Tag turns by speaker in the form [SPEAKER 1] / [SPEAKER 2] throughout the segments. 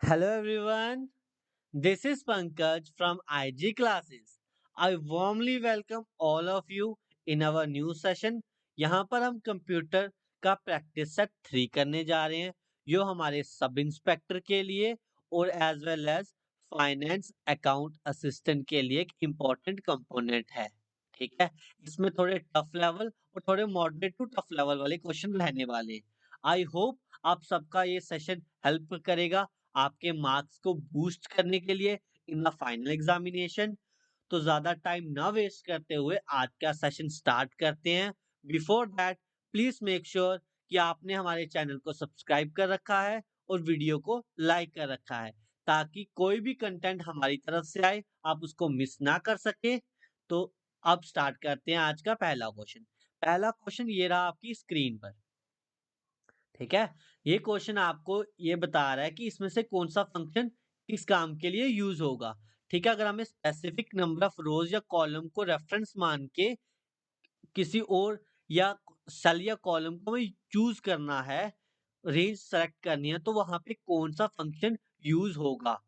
[SPEAKER 1] Hello everyone, this is Pankaj from IG Classes. I warmly welcome all of you in our new session. यहाँ पर हम computer का practice set 3 करने जा रहे हैं जो हमारे सब इंस्पेक्टर के लिए और as well as finance account assistant के लिए एक इम्पोर्टेंट कंपोनेंट है। ठीक है, इसमें थोड़े टफ लेवल और थोड़े मॉडरेट टू टफ लेवल वाले क्वेश्चन रहने वाले हैं। आई होप आप सबका ये सेशन हेल्प करेगा आपके मार्क्स को बूस्ट करने के लिए इन द फाइनल एग्जामिनेशन। तो ज्यादा टाइम ना वेस्ट करते हुए आज का सेशन स्टार्ट करते हैं। Before that please make sure कि आपने हमारे चैनल को सब्सक्राइब कर रखा है और वीडियो को लाइक कर रखा है ताकि कोई भी कंटेंट हमारी तरफ से आए आप उसको मिस ना कर सके। तो अब स्टार्ट करते हैं आज का पहला क्वेश्चन। पहला क्वेश्चन ये रहा आपकी स्क्रीन पर। ठीक है, ये क्वेश्चन आपको ये बता रहा है कि इसमें से कौन सा फंक्शन किस काम के लिए यूज होगा। ठीक है, अगर हमें स्पेसिफिक नंबर ऑफ रोज या कॉलम को रेफरेंस मान के किसी और या सेल या कॉलम को हमें चूज करना है, रेंज सेलेक्ट करनी है, तो वहां पे कौन सा फंक्शन यूज होगा।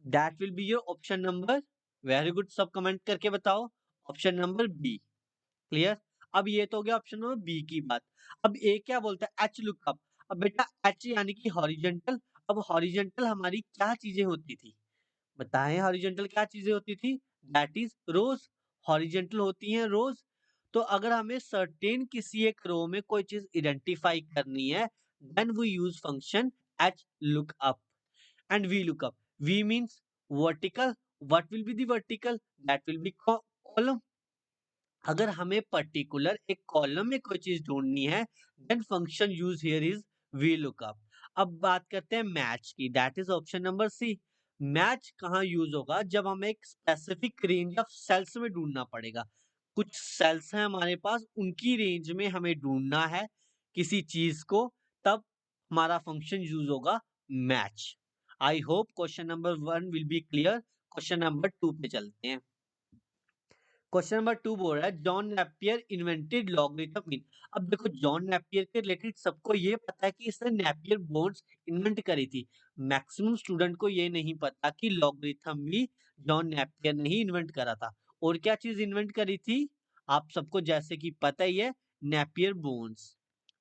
[SPEAKER 1] That will be your option number. Very good, सब कमेंट करके बताओ। Option number B. क्लियर। अब ये तो हो गया ऑप्शन नंबर बी की बात। अब ए क्या बोलता है, एच लुकअप। अब बेटा एच यानी कि हॉरिजेंटल। अब हॉरिजेंटल हमारी क्या चीजें होती थी, बताएं हॉरिजेंटल क्या चीजें होती थी। That is rose. हॉरिजेंटल होती हैं रोज। तो अगर हमें सर्टेन किसी एक रो में कोई चीज आइडेंटिफाई करनी है, then we use function H lookup and V lookup. V means vertical. What will be the vertical, that will be column. अगर हमें पर्टिकुलर एक कॉलम में कोई चीज ढूंढनी है, then function use here is V lookup. अब बात करते हैं मैच की, that is option number C. Match कहाँ यूज होगा, जब हमें एक स्पेसिफिक रेंज ऑफ सेल्स में ढूंढना पड़ेगा। कुछ सेल्स हैं हमारे पास, उनकी रेंज में हमें ढूंढना है किसी चीज को, तब हमारा फंक्शन यूज होगा match. I hope question number 1 will be clear. Question number 2 पे चलते हैं। क्वेश्चन नंबर 2 बोल रहा है John Napier invented logarithm mean. अब देखो जॉन नेपियर के रिलेटेड सबको ये पता है कि इसने नेपियर बोन्ड्स इन्वेंट करी थी। मैक्सिमम स्टूडेंट को ये नहीं पता कि लॉगरिथम भी जॉन नेपियर ने ही इन्वेंट करा था। और क्या चीज इन्वेंट करी थी, आप सबको जैसे कि पता ही है, नेपियर बोन्स।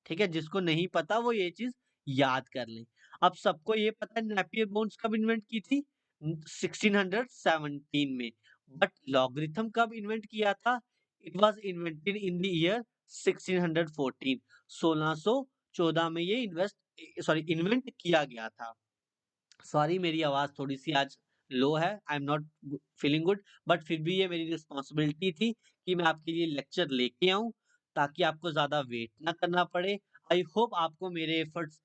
[SPEAKER 1] ठीक है, जिसको नहीं पता वो ये चीज याद कर ले। अब सबको ये पता है नेपियर बोन्स कब इन्वेंट की थी, 1617 में। बट लॉगरिथम कब इन्वेंट किया था, it was invented in the year 1614। 1614 में ये इन्वेंट किया गया था। सॉरी मेरी आवाज थोड़ी सी आज लो है, I am not feeling good, but फिर भी ये मेरी रिस्पॉन्सिबिलिटी थी कि मैं आपके लिए लेक्चर लेके आऊं ताकि आपको ज्यादा वेट ना करना पड़े। आई होप आपको मेरे एफर्ट्स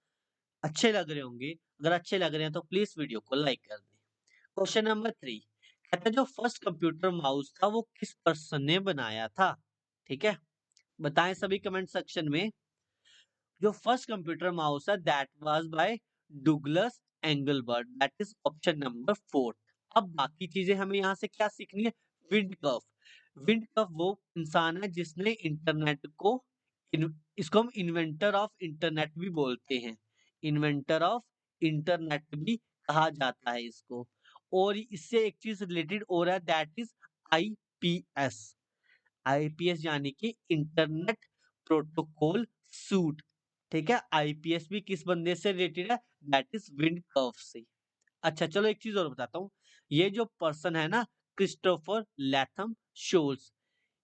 [SPEAKER 1] अच्छे लग रहे होंगे। अगर अच्छे लग रहे हैं तो प्लीज वीडियो को लाइक कर दें। क्वेश्चन नंबर 3 कहता है जो फर्स्ट कंप्यूटर माउस था वो किस पर्सन ने बनाया था। ठीक है, बताएं सभी कमेंट सेक्शन में। जो फर्स्ट कंप्यूटर माउस है that was by Douglas Engelbart, that is option number 4। अब बाकी चीजें हमें यहाँ से क्या सीखनी है, विंड कर्व। विंड कर्व वो इंसान है जिसने इंटरनेट को इसको हम इन्वेंटर ऑफ इंटरनेट भी बोलते हैं। इन्वेंटर ऑफ इंटरनेट भी कहा जाता है इसको। और इससे एक चीज रिलेटेड हो रहा है, दैट इज आईपीएस। आईपीएस यानी कि इंटरनेट प्रोटोकॉल सूट। ठीक है, आईपीएस भी किस बंदे से रिलेटेड है, दैट इज विंड कर्व से। अच्छा चलो एक चीज और बताता हूँ। ये जो पर्सन है ना, Christopher Latham Sholes,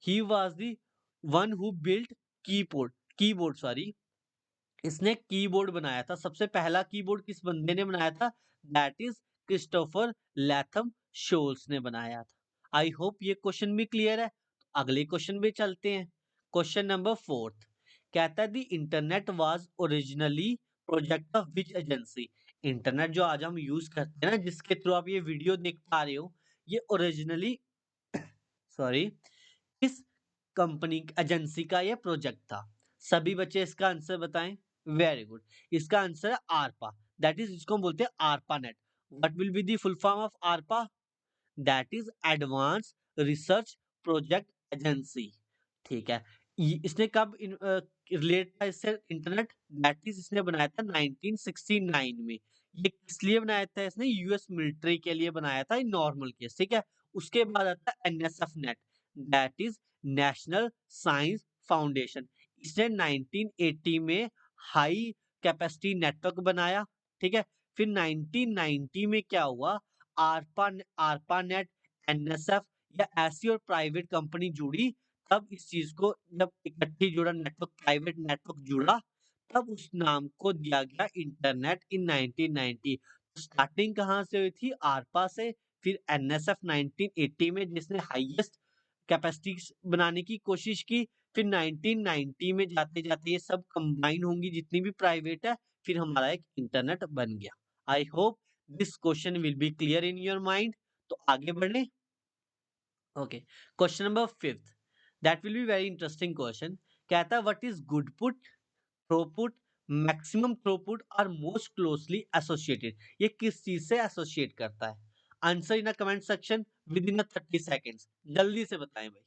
[SPEAKER 1] he was the one who built keyboard. Keyboard sorry, इसने कीबोर्ड बनाया था। सबसे पहला कीबोर्ड किस बंदे ने बनाया था, that is Christopher Latham Sholes ने बनाया था। आई होप ये क्वेश्चन भी क्लियर है। तो अगले क्वेश्चन पे चलते हैं। क्वेश्चन नंबर 4 कहता है the internet was originally project of which agency. Internet जो आज हम यूज करते हैं ना, जिसके थ्रू आप ये वीडियो देख पा रहे हो, ये ओरिजिनली सॉरी किस कंपनी एजेंसी का ये प्रोजेक्ट था। सभी बच्चे इसका आंसर बताएं। वेरी गुड, इसका आंसर है आरपा। दैट इज इसको हम बोलते हैं आरपा net. What will be the full form of आरपा, that is advance research project agency. ठीक है, इसने कब रिलेट था इससे इंटरनेट, दैट इज इसने बनाया था 1969 में। ये किस लिए बनाया था इसने? यूएस मिलिट्री के लिए बनाया था, नॉर्मल केस, ठीक है? उसके बाद आता है NSF net, that is national science foundation. इसने 1980 में हाई कैपेसिटी नेटवर्क बनाया, ठीक है? फिर 1990 में क्या हुआ? आरपा नेट, एनएसएफ या ऐसी और प्राइवेट कंपनी जुड़ी, तब इस चीज़ को जब इकट्ठी जुड़ा नेटवर्क, प्राइवेट नेटवर्क जुड़ा, तब उस नाम को दिया गया इंटरनेट इन 1990। स्टार्टिंग कहाँ से हुई थी? आरपा से, फिर एनएसएफ 1980 में जिसने हाईएस्ट कैपेसिटी बनाने की कोशिश की, फिर 1990 में जाते-जाते ये सब कंबाइन होंगी जितनी भी प्राइवेट है, फिर हमारा एक इंटरनेट बन गया। I hope this question will be clear in your mind. तो आगे बढ़े। Okay, question number 5th, that will be very interesting question. कहता है what is goodput, throughput, maximum throughput are most closely associated. ये किस चीज से एसोसिएट करता है? Answer in a comment section within 30 seconds. जल्दी से बताएं भाई।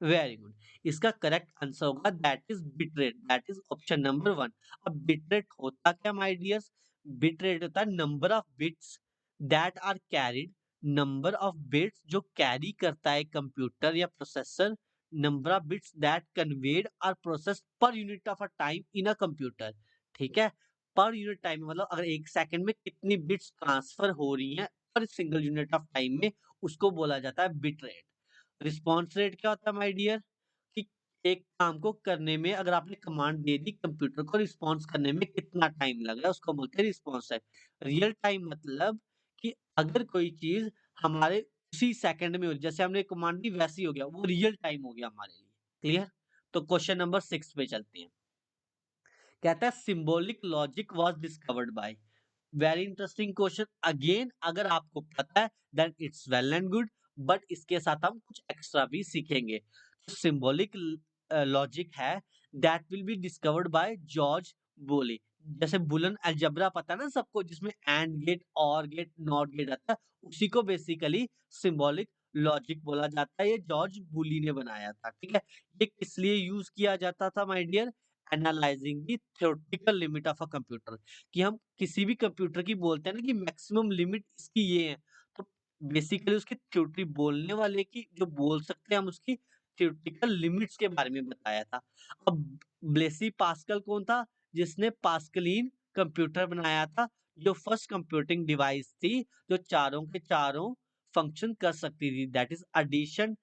[SPEAKER 1] Very good. इसका करेक्ट आंसर होगा that is bit rate, that is option number 1। अब बिट रेट होता क्या माय डियर्स? बिट रेट होता है number of bits that are carried, number of bits जो कैरी करता है कंप्यूटर या processor, number of bits that conveyed are processed per unit of a time in a computer. ठीक है, per unit time मतलब अगर एक सेकंड में कितनी बिट्स ट्रांसफर हो रही हैं पर सिंगल यूनिट ऑफ टाइम में, उसको बोला जाता है बिट रेट। रिस्पॉन्स रेट क्या होता है माय डियर? कि एक काम को करने में अगर आपने कमांड दे दी कंप्यूटर को, रिस्पॉन्स करने में कितना टाइम लग रहा है, उसको बोलते हैं रिस्पॉन्स टाइम। रियल टाइम मतलब कि अगर कोई चीज हमारे उसी सेकंड में हो, जैसे हमने कमांड दी वैसे ही हो गया, वो रियल टाइम हो गया हमारे लिए। क्लियर? तो क्वेश्चन नंबर 6 पे चलते हैं। कहता है symbolic logic was discovered by. Very interesting question again. अगर आपको पता है then it's well and good, but इसके साथ हम कुछ एक्स्ट्रा भी सीखेंगे। सिंबॉलिक लॉजिक है that will be discovered by George Boole. जैसे बुलन अलजेब्रा पता है ना सबको, जिसमें and gate, or gate, not gate आता है, उसी को बेसिकली सिंबॉलिक लॉजिक बोला जाता है। ये जॉर्ज बुली ने बनाया था, ठीक है? ये किस लिए यूज किया जाता था my dear? Analysing the theoretical limit of a computer. कि हम किसी भी कंप्यूटर की बोलते हैं ना कि मैक्सिमम लिमिट इसकी ये है, तो बेसिकली उसकी थ्योरी, बोलने वाले की जो बोल सकते हैं हम, उसकी थ्योरेटिकल लिमिट्स के बारे में बताया था। अब ब्लेसी पास्कल कौन था? जिसने पास्कलीन कंप्यूटर बनाया था, जो फर्स्ट कंप्यूटिंग डिवाइस थी जो चारों के चारों फंक्शन कर सकती थी, that is addition,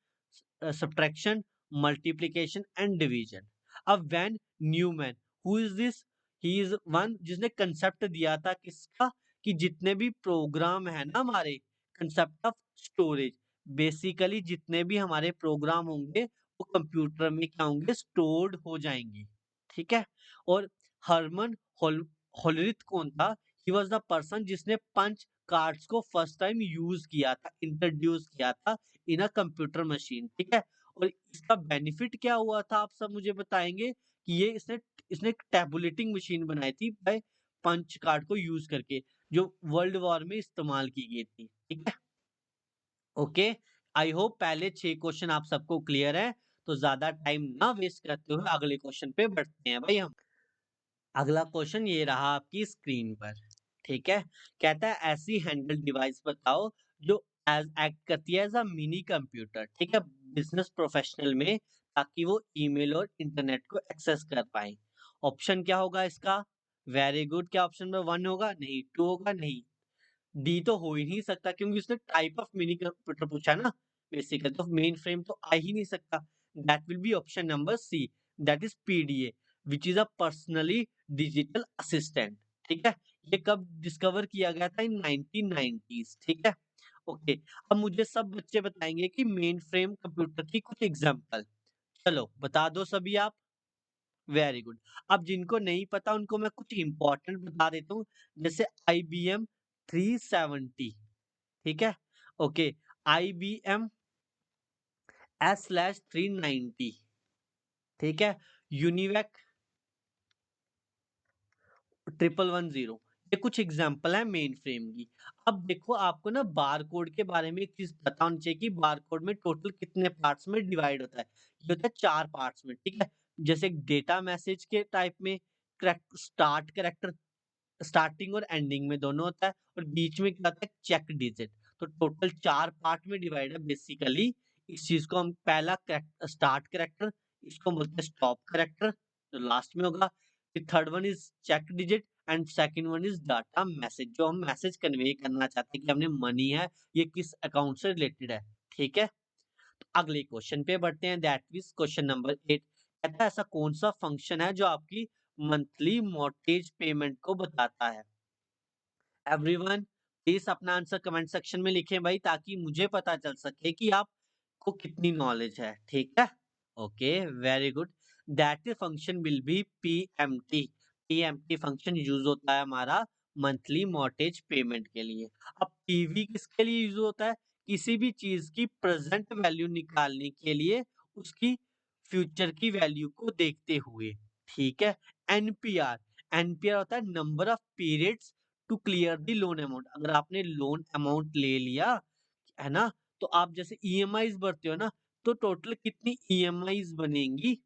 [SPEAKER 1] subtraction, multiplication and division. अब when Neumann, who is this? He is one जिसने कंसेप्ट दिया था किसका? कि जितने भी प्रोग्राम है ना हमारे, कंसेप्ट ऑफ स्टोरेज, बेसिकली जितने भी हमारे प्रोग्राम होंगे वो कंप्यूटर में क्या होंगे? स्टोर्ड हो जाएंगे। ठीक है? और हरमन होलरिथ कौन था? ही वाज द पर्सन जिसने पंच कार्ड्स को फर्स्ट टाइम यूज किया था, इंट्रोड्यूस किया था इन अ कंप्यूटर मशीन। ठीक है? और इसका बेनिफिट क्या हुआ था आप सब मुझे बताएंगे? कि ये इसने इसने एक टैबुलेटिंग मशीन बनाई थी बाय पंच कार्ड को यूज करके, जो वर्ल्ड वॉर में इस्तेमाल की गई थी। ठीक है? ओके, आई होप पहले 6 क्वेश्चन आप सबको क्लियर है। तो ज्यादा टाइम ना वेस्ट करते हुए अगले क्वेश्चन पे बढ़ते हैं भाई हम। अगला क्वेश्चन ये रहा आपकी स्क्रीन पर। ठीक है? कहता है ऐसी हैंडल डिवाइस बताओ जो एज एक्ट करती है एज अ मिनी कंप्यूटर, ठीक है, बिजनेस प्रोफेशनल में, ताकि वो ईमेल और इंटरनेट को एक्सेस कर पाए। ऑप्शन क्या होगा इसका? Very good. क्या ऑप्शन नंबर 1 होगा? नहीं। 2 होगा? नहीं। डी तो हो ही नहीं सकता, क्योंकि उसने टाइप ऑफ मिनी कंप्यूटर पूछा है ना, बेसिकली तो मेन फ्रेम तो आ ही नहीं सकता। That will be option number C, that is PDA, which is a personally digital assistant. ठीक है? ये कब डिस्कवर किया गया था? इन 1990s। ठीक है? ओके, अब मुझे सब बच्चे बताएंगे कि मेन फ्रेम कंप्यूटर की कुछ एग्जांपल। चलो बता दो सभी आप। Very good. अब जिनको नहीं पता उनको मैं कुछ इंपॉर्टेंट बता देता हूँ, जैसे IBM 370। ठीक है? Okay, IBM S/390। ठीक है? यूनिवेक 1110। ये कुछ एग्जांपल है मेन फ्रेम की। अब देखो, आपको ना बार कोड के बारे में एक चीज पता होनी चाहिए कि बार कोड में टोटल कितने पार्ट्स में डिवाइड होता है। ये होता है 4 पार्ट्स में। ठीक है? जैसे डेटा मैसेज के टाइप में, स्टार्ट कैरेक्टर, स्टार्टिंग और एंडिंग में दोनों होता है और बीच में क्या होता है चेक डिजिट। तो टोटल 4 पार्ट में डिवाइड है बेसिकली। इस चीज़ को हम पहला स्टार्ट कैरेक्टर, इसको बोलते हैं स्टॉप कैरेक्टर जो लास्ट में होगा। फिर third one is check digit and second one is data message, जो हम मैसेज कन्वे करना चाहते हैं कि हमने मनी है, ये किस अकाउंट से रिलेटेड है। ठीक है? तो अगले क्वेश्चन पे बढ़ते हैं, दैट इज़ क्वेश्चन नंबर 8। कहता है ऐसा कौन-सा फंक्शन है जो आपकी मंथली मॉर्टगेज पेमेंट को बताता है? एवरीवन प्लीज अपना आंसर कमेंट सेक्शन में लिखें भाई, ताकि मुझे पता चल सके कि आपको कितनी नॉलेज है। ठीक है? Okay, very good. That function will be PMT. PMT function use होता है हमारा मंथली मॉर्टेज पेमेंट के लिए। अब पीवी किसके लिए यूज होता है? किसी भी चीज की प्रेजेंट वैल्यू निकालने के लिए उसकी फ्यूचर की वैल्यू को देखते हुए। ठीक है? एनपीआर, एनपीआर होता है number of periods to clear the loan amount. अगर आपने लोन अमाउंट ले लिया है ना, तो आप जैसे ईएमआईज़ भरते हो ना, तो टोटल कितनी ईएमआईज़ बनेंगी,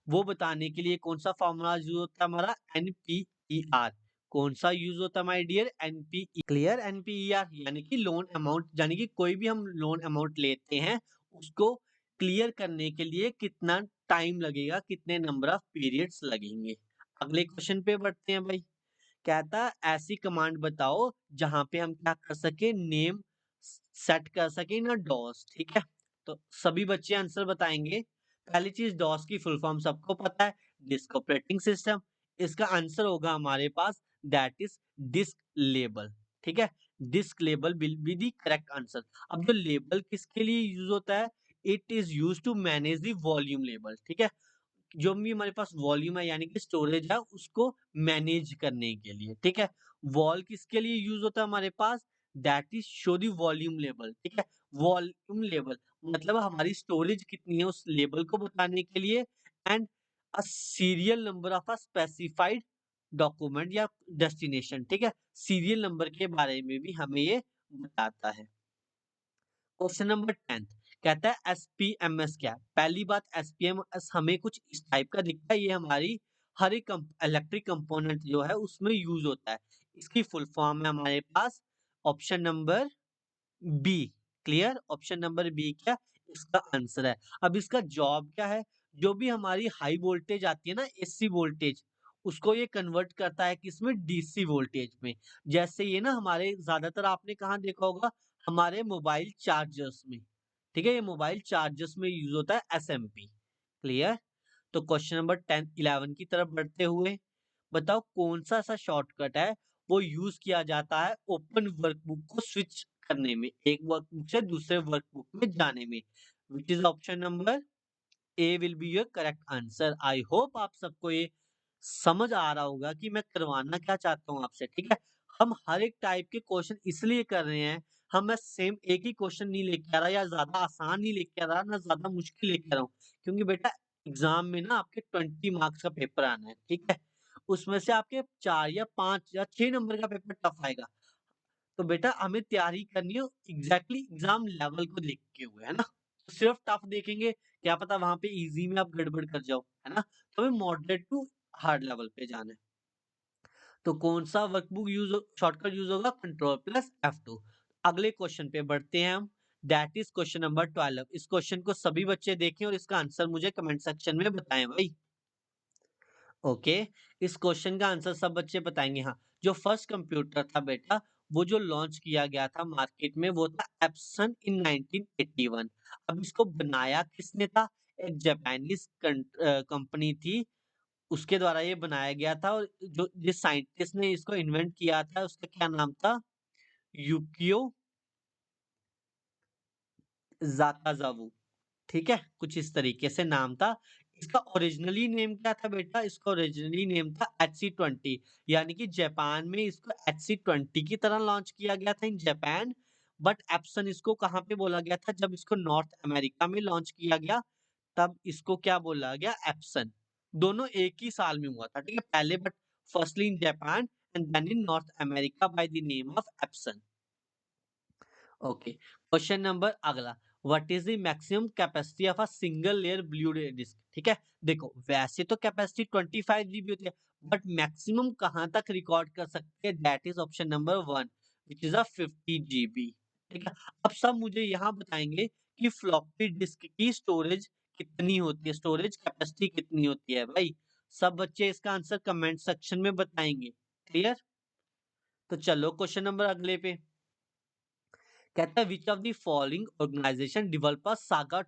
[SPEAKER 1] वो बताने के लिए कौन-सा फ़ॉर्मूला यूज़ होता है हमारा एनपीईआर। कौन-सा यूज़ होता है माय डियर? क्लियर? एनपीईआर यानी कि लोन अमाउंट, यानी कि कोई भी हम लोन अमाउंट लेते हैं, उसको क्लियर करने के लिए कितना टाइम लगेगा, कितने नंबर ऑफ पीरियड्स लगेंगे। अगले क्वेश्चन पे बढ़ते हैं भाई। कहता है ऐसी कमांड बताओ जहाँ पे हम क्या कर सके, नेम सेट कर सके ना डॉस। ठीक है? तो सभी बच्चे आंसर बताएंगे। पहली चीज डॉस की फुल फॉर्म सबको पता है, डिस्क ऑपरेटिंग सिस्टम। इसका आंसर होगा हमारे पास दैट इज डिस्क लेबल। ठीक है? Disk label will be the correct answer. अब जो लेबल किसके लिए यूज होता है? It is use to manage the volume label. ठीक है? जो भी हमारे पास वॉल्यूम है यानी कि स्टोरेज है, उसको मैनेज करने के लिए। ठीक है? वॉल किसके लिए यूज होता है हमारे पास? That is show the volume level. ठीक है? वॉल्यूम लेवल मतलब हमारी स्टोरेज कितनी है उस लेवल को बताने के लिए। And a serial number of a specified document या डेस्टिनेशन। ठीक है? सीरियल नंबर के बारे में भी हमें ये बताता है। क्वेश्चन नंबर 10 कहता है एसपीएमएस क्या है? पहली बात, एसपीएमएस हमें कुछ इस टाइप का दिखता है। ये हमारी हर एक इलेक्ट्रिक कंपोनेंट जो है उसमें यूज होता है। इसकी फुल फॉर्म है हमारे पास option number B. Clear? Option number B क्या इसका आंसर है। अब इसका जॉब क्या है? जो भी हमारी हाई वोल्टेज आती है ना, एसी वोल्टेज, उसको ये कन्वर्ट करता है किसमें? डीसी वोल्टेज में। जैसे ये ना हमारे ज्यादातर आपने कहाँ देखा होगा? हमारे मोबाइल चार्जर्स में। ठीक है? ये मोबाइल चार्जर्स में यूज होता है एसएमपी। क्लियर? तो क्वेश्चन नंबर 10 11 की तरफ बढ़ते हुए बताओ कौन सा ऐसा शॉर्टकट है वो यूज किया जाता है ओपन वर्कबुक को स्विच करने में, एक वर्कबुक से दूसरे वर्कबुक में जाने में। Which is option number A will be your correct answer. I hope आप सबको ये समझ आ रहा होगा कि मैं करवाना क्या चाहता हूँ आपसे। ठीक है? हम हर एक टाइप के क्वेश्चन इसलिए कर रहे हैं, हम मैं सेम एक ही क्वेश्चन नहीं लेके आ रहा या ज्यादा आसान नहीं लेके आ रहा ना ज्यादा मुश्किल लेके आ रहा हूँ। क्योंकि बेटा एग्जाम में ना आपके 20 मार्क्स का पेपर आना है। ठीक है? उसमें से आपके 4 या 5 या 6 नंबर का पेपर टफ आएगा। तो बेटा हमें तैयारी करनी है एग्जैक्टली एग्जाम लेवल को देखते हुए, है ना? तो सिर्फ टफ देखेंगे, क्या पता वहां पे इजी में आप गड़बड़ कर जाओ, है ना? तो हमें मॉडरेट टू हार्ड लेवल पे जाना है। तो कौन सा वर्कबुक शॉर्टकट यूज होगा? Control plus F2। अगले क्वेश्चन पे बढ़ते हैं हम, दैट इज क्वेश्चन नंबर 12। इस क्वेश्चन को सभी बच्चे देखें और इसका आंसर मुझे कमेंट सेक्शन में बताएं भाई। ओके, इस क्वेश्चन का आंसर सब बच्चे बताएंगे। हाँ, जो फर्स्ट कंप्यूटर था बेटा, वो जो लॉन्च किया गया था मार्केट में, वो था एप्सन इन 1981। अब इसको बनाया किसने था? एक जापानीज कंपनी थी, उसके द्वारा ये बनाया गया था। और जो जिस साइंटिस्ट ने इसको इन्वेंट किया था उसका क्या नाम था? यूकियो जाकाजावू। ठीक है? कुछ इस तरीके से नाम था। इसका ओरिजिनली नेम क्या था बेटा? इसका ओरिजिनली नेम था HC20। यानी कि जापान में इसको HC20 की तरह लॉन्च किया गया था इन जापान। बट एप्सन इसको कहाँ पे बोला गया था? जब इसको नॉर्थ अमेरिका में लॉन्च किया गया, तब इसको क्या बोला गया? एप्सन। दोनों एक ही साल में हुआ था। ठीक है? पहले but firstly in Japan and then in North America by the name of Epson. Okay, question number अगला, what is the maximum capacity of a single layer Blu ray disc? ठीक है? देखो वैसे तो कैपेसिटी 25 जीबी होती है, but maximum कहाँ तक रिकॉर्ड कर सकते हैं, that is option number 1 which is a 50 GB. ठीक है, अब सब मुझे यहाँ बताएंगे कि फ्लॉपी डिस्क की स्टोरेज कितनी होती है, स्टोरेज कैपेसिटी कितनी होती है भाई। सब बच्चे इसका आंसर कमेंट सेक्शन में बताएंगे। क्लियर? तो चलो क्वेश्चन नंबर अगले पे। कहता है which of the following organisation developer SAGA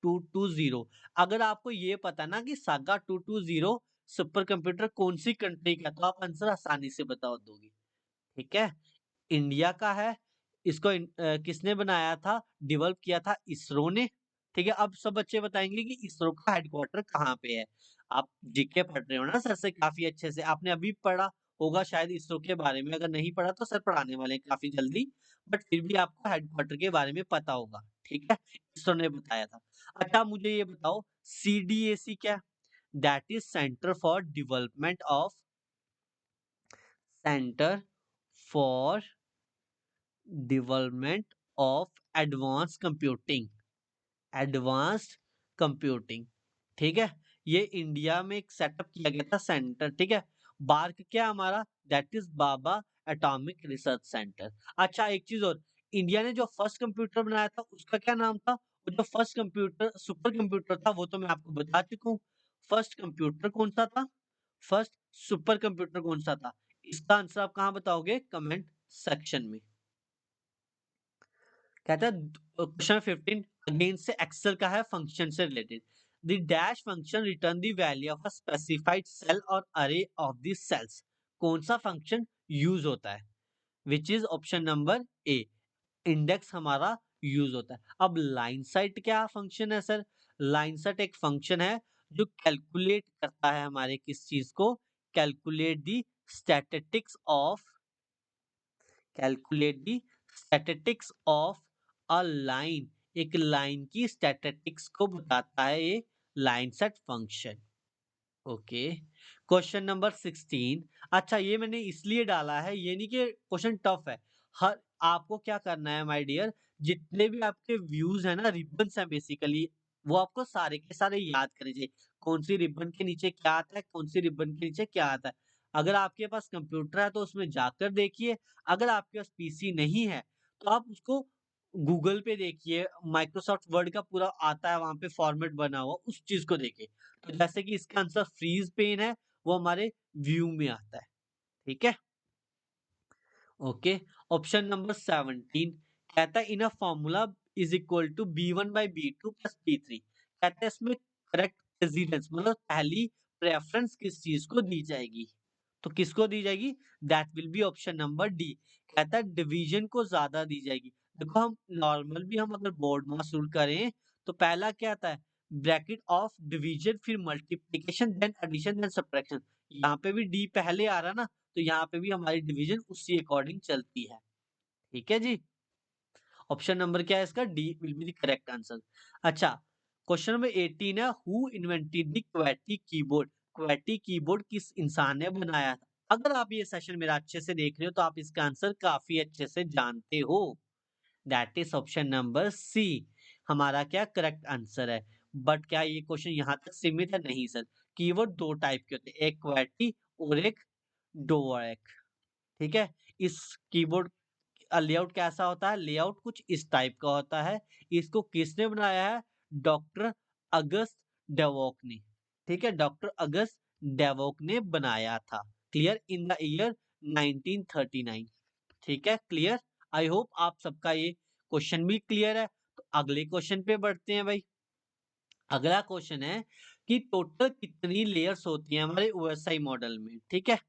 [SPEAKER 1] 220। अगर आपको ये पता ना कि सागा 220 सुपर कंप्यूटर कौन सी कंट्री का, तो आप आंसर आसानी से बता दोगे। ठीक है, इंडिया का है। इसको किसने बनाया था, डेवलप किया था इसरो ने। ठीक है, अब सब बच्चे बताएंगे कि इसरो का हेडक्वार्टर कहाँ पे है। आप जीके पढ़ रहे हो ना सर से काफी अच्छे से, आपने अभी पढ़ा होगा शायद इसरो के बारे में, अगर नहीं पढ़ा तो सर पढ़ाने वाले हैं काफी जल्दी, बट फिर भी आपको हेडक्वार्टर के बारे में पता होगा। ठीक है, इसरो ने बताया था। अच्छा मुझे ये बताओ सीडीएसी क्या, that is centre for development of, centre for development of advance computing, advanced computing. ठीक है, ये इंडिया में एक सेटअप किया गया था सेंटर। ठीक है, बार्क क्या हमारा, that is Baba atomic research centre. अच्छा एक चीज और, इंडिया ने जो फर्स्ट कंप्यूटर बनाया था उसका क्या नाम था, वो जो फर्स्ट कंप्यूटर सुपर कंप्यूटर था वो तो मैं आपको बता चुका हूँ। फर्स्ट कंप्यूटर कौन सा था, फर्स्ट सुपर कंप्यूटर कौन सा था, इसका आंसर आप कहाँ बताओगे, कमेंट सेक्शन में। कहता है क्वेश्चन 15 अगेन से एक्सेल का है, फंक्शन से related. The dash function return the value of a specified cell or array of the sales. कौन सा फंक्शन यूज होता है, which is option number A, index हमारा यूज होता है। अब लाइन साइट क्या फंक्शन है सर, लाइन साइट एक फंक्शन है जो कैलकुलेट करता है हमारे किस चीज को, calculate the statistics of, calculate the statistics of a line, एक लाइन की स्टैटिस्टिक्स को बताता है ये line set function. Okay, question number 16। अच्छा ये मैंने इसलिए डाला है, ये नहीं कि क्वेश्चन टफ है, हर आपको क्या करना है माय डियर, जितने भी आपके व्यूज है ना, रिबन्स है बेसिकली, वो आपको सारे के सारे याद करने चाहिए। कौन सी रिबन के नीचे क्या आता है, कौन सी रिबन के नीचे क्या आता है। अगर आपके पास कंप्यूटर है तो उसमें जाकर देखिए, अगर आपके पास पीसी नहीं है तो आप उसको गूगल पे देखिए, माइक्रोसॉफ्ट वर्ड का पूरा आता है वहां पे फॉर्मेट बना हुआ, उस चीज को देखिए। तो जैसे कि इसका आंसर फ्रीज पेन है, वो हमारे व्यू में आता है। ठीक है, ओके। ऑप्शन नंबर 17 कहता है in a formula is equal to b1/b2 plus b3। कहता है इसमें करेक्ट प्रेसिडेंस मतलब पहली प्रेफरेंस किस चीज को दी जाएगी, तो किसको दी जाएगी, that will be option number D. कहता है डिवीजन को ज्यादा दी जाएगी। देखो हम नॉर्मल भी हम अगर बोर्ड मास रूल करें तो पहला क्या आता है, ब्रैकेट ऑफ डिवीजन, फिर multiplication, then addition, then subtraction. यहाँ पे भी डी पहले आ रहा ना, तो यहाँ पे भी हमारी डिवीजन उसी अकॉर्डिंग चलती है। ठीक है जी, ऑप्शन नंबर क्या है इसका, D will be the correct answer. अच्छा क्वेश्चन नंबर 18 है हु इन्वेंटेड द क्वेटी कीबोर्ड। क्वेटी कीबोर्ड किस इंसान ने बनाया था। अगर आप ये सेशन मेरा अच्छे से देख रहे हो तो आप इसका आंसर काफी अच्छे से जानते हो, that is option number C, हमारा क्या करेक्ट आंसर है। बट क्या ये क्वेश्चन यहाँ तक सीमित है, नहीं सर। कीवर्ड दो टाइप के होते हैं, एक क्वेटी और एक डोएक। ठीक है, इस कीबोर्ड लेआउट कैसा होता है, लेआउट कुछ इस टाइप का होता है। इसको किसने बनाया है, डॉक्टर अगस्त डेवोक ने। ठीक है, डॉक्टर अगस्त डेवोक ने बनाया था। Clear, in the year 1939। ठीक है, क्लियर। आई होप आप सबका ये क्वेश्चन भी क्लियर है। तो अगले क्वेश्चन पे बढ़ते हैं भाई। अगला क्वेश्चन है कि टोटल कितनी लेयर्स होती हैं हमारे ओएसआई मॉडल में। ठीक है,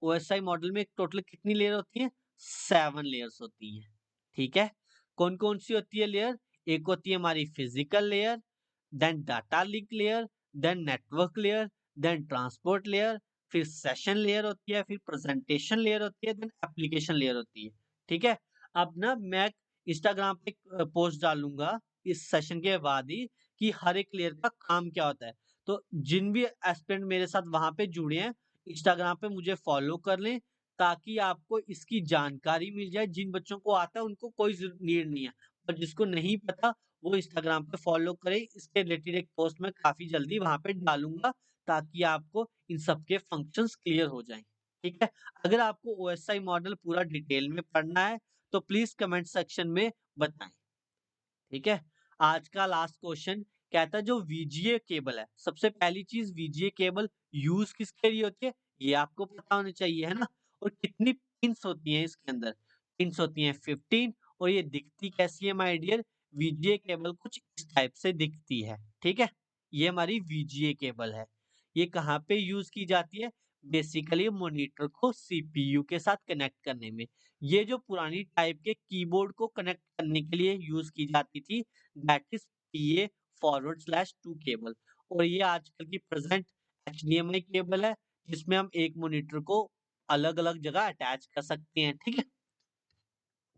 [SPEAKER 1] ओएसआई मॉडल में टोटल कितनी लेयर होती है, 7 लेयर्स होती हैं। ठीक है, कौन कौन सी होती है लेयर, एक होती है हमारी physical layer, then data link layer, then network layer, then transport layer, फिर सेशन लेयर होती है, फिर प्रेजेंटेशन लेयर होती है, देन एप्लीकेशन लेयर होती है। ठीक है, अब ना मैं इंस्टाग्राम पे पोस्ट डालूंगा इस सेशन के बाद ही कि हर एक लेयर का काम क्या होता है। तो जिन भी एस्पिरेंट मेरे साथ वहां पे जुड़े हैं, इंस्टाग्राम पे मुझे फॉलो कर लें, ताकि आपको इसकी जानकारी मिल जाए। जिन बच्चों को आता है उनको कोई नीड नहीं है, और जिसको नहीं पता वो इंस्टाग्राम पे फॉलो करे। इसके रिलेटेड एक पोस्ट मैं काफी जल्दी वहां पे डालूंगा, ताकि आपको इन सब के फंक्शंस क्लियर हो जाएँ। ठीक है? अगर आपको ओएसआई मॉडल पूरा डिटेल में पढ़ना है, तो प्लीज़ कमेंट सेक्शन में बताएँ। ठीक है? आज का लास्ट क्वेश्चन कहता है जो वीजीए केबल है, सबसे पहली चीज़ वीजीए केबल यूज़ किसके लिए होती है? ये आपको पता होना चाहिए, है ना? और कितनी पिन्स होती हैं इसके अंदर? पिन्स होती हैं 15 और ये दिखती कैसी है माय डियर? वीजीए केबल कुछ इस टाइप से दिखती है, ठीक है? ये हमारी वीजीए केबल है। ये कहाँ पे यूज़ की जाती है? बेसिकली मॉनिटर को सीपीयू के साथ कनेक्ट करने में। ये जो पुरानी टाइप के कीबोर्ड को कनेक्ट करने के लिए यूज़ की जाती थी, that is PA forward slash to cable और ये आजकल की प्रेज़ेंट एचडीएमआई केबल है, जिसमें हम एक मॉनिटर को अलग-अलग जगह अटैच कर सकते हैं, ठीक है?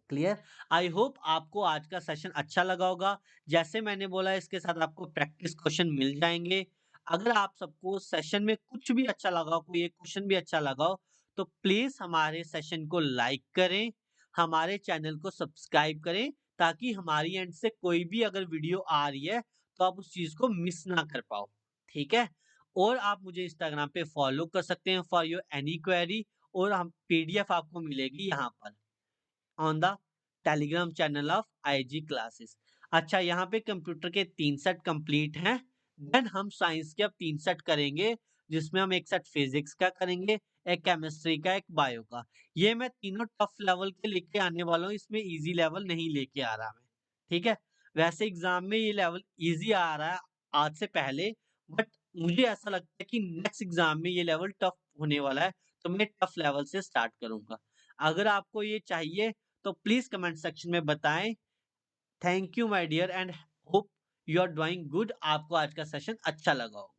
[SPEAKER 1] क्लियर? आई होप आपको आज का सेशन अच्छा लगा होगा। जैसे मैंने बोला इसके साथ आपको प्रैक्टिस क्वेश्चन मिल जाएँगे। अगर आप सबको सेशन में कुछ भी अच्छा लगा हो, कोई एक क्वेश्चन भी अच्छा लगा हो, तो प्लीज़ हमारे सेशन को लाइक करें, हमारे चैनल को सब्सक्राइब करें, ताकि हमारी एंड से कोई भी अगर वीडियो आ रही है, तो आप उस चीज़ को मिस ना कर पाओ। ठीक है? और आप मुझे इंस्टाग्राम पे फॉलो कर सकते हैं फॉर योर एनी क्वेरी और हम पीडीएफ आपको मिलेगी यहाँ पर। On the Telegram channel of IG classes. अच्छा यहाँ पे कंप्यूटर के 3 सेट कंप्लीट हैं। देन हम साइंस के अब 3 सेट करेंगे जिसमें हम एक सेट फिजिक्स का करेंगे, एक केमिस्ट्री का, एक बायो का। ये मैं तीनों टफ लेवल के लेके आने वाला हूँ, इसमें इजी लेवल नहीं लेके आ रहा मैं। ठीक है? वैसे एग्जाम में ये लेवल इजी आ रहा है आज से पहले, बट मुझे ऐसा लगता है कि नेक्स्ट एग्जाम में ये लेवल टफ होने वाला है, तो मैं टफ लेवल से स्टार्ट करूंगा। अगर आपको ये चाहिए तो प्लीज कमेंट सेक्शन में बताएं। Thank you my dear and hope you are doing good. आपको आज का सेशन अच्छा लगा हो।